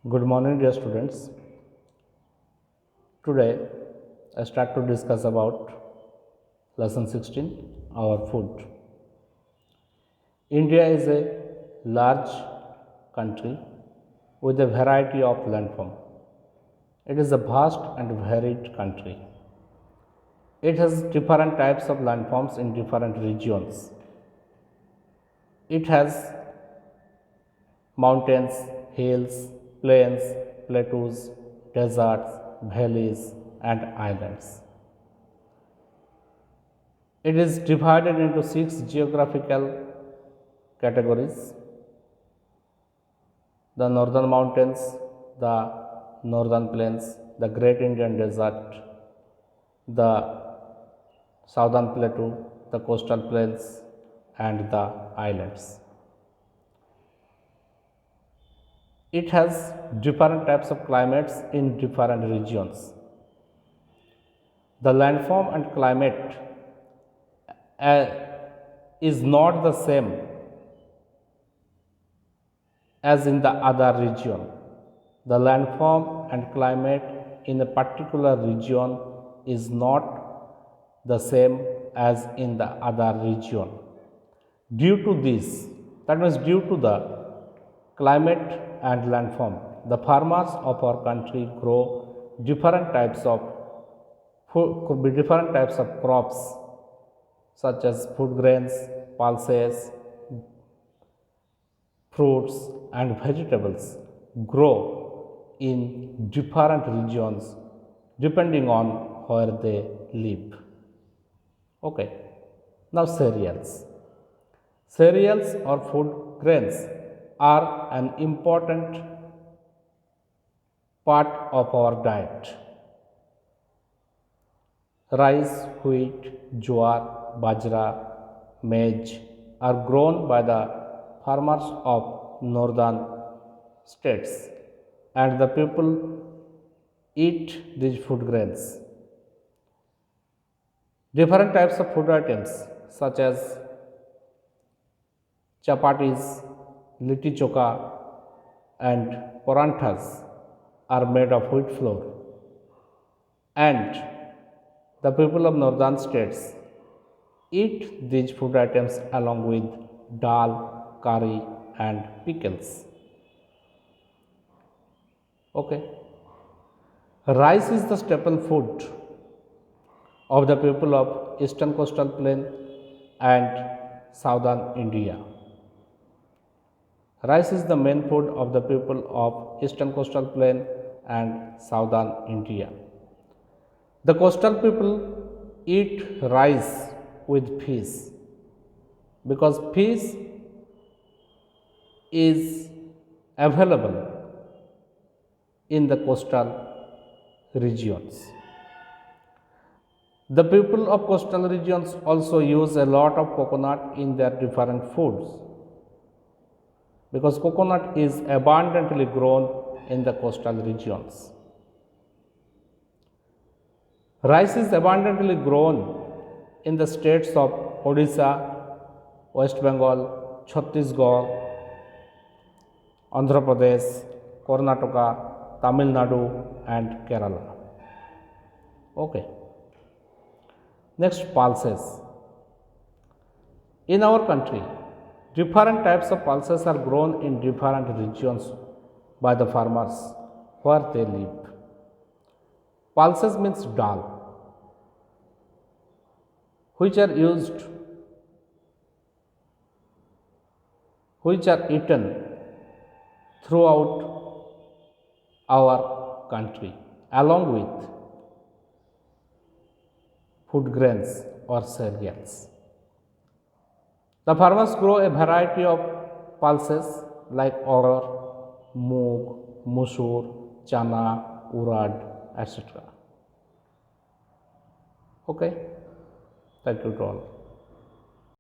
Good morning, dear students. Today, I start to discuss about lesson 16, our food. India is a large country with a variety of landform. It is a vast and varied country. It has different types of landforms in different regions. It has mountains, hills, plains, plateaus, deserts, valleys, and islands. It is divided into 6 geographical categories: the northern mountains, the northern plains, the Great Indian Desert, the southern plateau, the coastal plains, and the islands. It has different types of climates in different regions. The landform and climate is not the same as in the other region. The landform and climate in a particular region is not the same as in the other region. Due to this, that means due to the climate and landform, the farmers of our country grow different types of food, could be different types of crops such as food grains, pulses, fruits and vegetables grow in different regions depending on where they live. Okay. Now cereals. Cereals or food grains are an important part of our diet. Rice, wheat, jowar, bajra, maize are grown by the farmers of northern states, and the people eat these food grains. Different types of food items such as chapatis, litti chokha, and paranthas are made of wheat flour, and the people of northern states eat these food items along with dal, curry, and pickles. Okay. Rice is the staple food of the people of eastern coastal plain and southern India. Rice is the main food of the people of eastern coastal plain and southern India. The coastal people eat rice with fish because fish is available in the coastal regions. The people of coastal regions also use a lot of coconut in their different foods because coconut is abundantly grown in the coastal regions. Rice is abundantly grown in the states of Odisha, West Bengal, Chhattisgarh, Andhra Pradesh, Karnataka, Tamil Nadu, and Kerala. Okay. Next, pulses. In our country, different types of pulses are grown in different regions by the farmers where they live. Pulses means dal, which are eaten throughout our country along with food grains or cereals. The farmers grow a variety of pulses like oror, moong, musoor, chana, urad, etc. Okay, thank you to all.